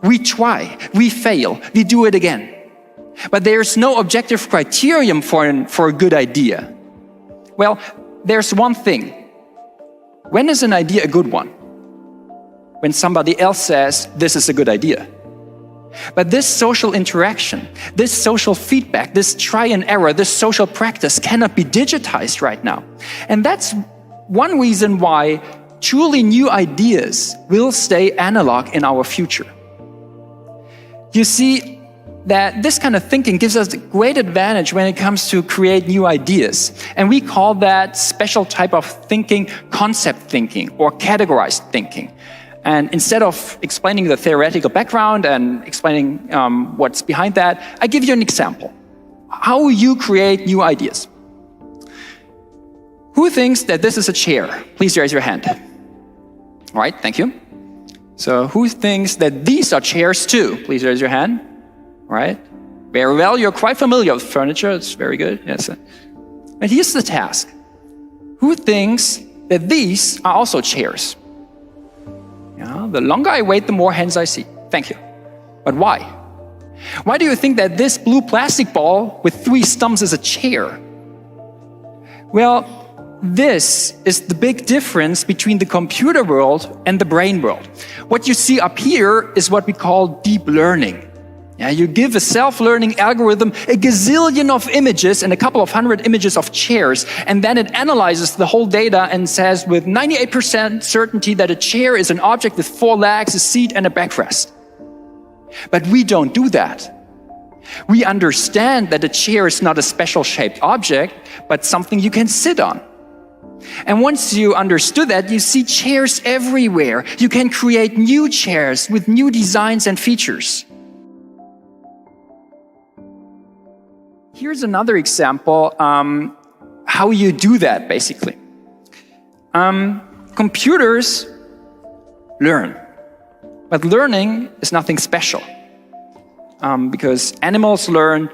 We try, we fail, we do it again. But there's no objective criterion for a good idea. Well, there's one thing. When is an idea a good one? When somebody else says, this is a good idea. But this social interaction, this social feedback, this try and error, this social practice cannot be digitized right now. And that's one reason why truly new ideas will stay analog in our future. You see that this kind of thinking gives us a great advantage when it comes to create new ideas. And we call that special type of thinking concept thinking or categorized thinking. And instead of explaining the theoretical background and explaining what's behind that, I give you an example. How you create new ideas. Who thinks that this is a chair? Please raise your hand. All right, thank you. So who thinks that these are chairs too? Please raise your hand. All right, very well, you're quite familiar with furniture, it's very good. Yes. And here's the task. Who thinks that these are also chairs? Yeah, the longer I wait, the more hands I see. Thank you. But why? Why do you think that this blue plastic ball with 3 stumps is a chair? Well, this is the big difference between the computer world and the brain world. What you see up here is what we call deep learning. Yeah, you give a self-learning algorithm a gazillion of images and a couple of hundred images of chairs, and then it analyzes the whole data and says with 98% certainty that a chair is an object with 4 legs, a seat, and a backrest. But we don't do that. We understand that a chair is not a special shaped object, but something you can sit on. And once you understood that, you see chairs everywhere. You can create new chairs with new designs and features. Here's another example how you do that, basically. Computers learn, but learning is nothing special. Because animals learn,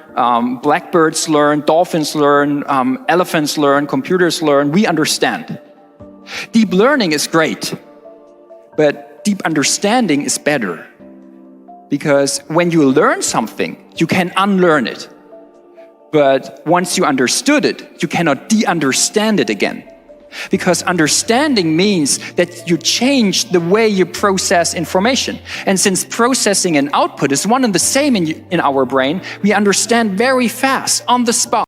blackbirds learn, dolphins learn, elephants learn, computers learn, we understand. Deep learning is great, but deep understanding is better. Because when you learn something, you can unlearn it. But once you understood it, you cannot de-understand it again. Because understanding means that you change the way you process information. And since processing and output is one and the same in our brain, we understand very fast, on the spot.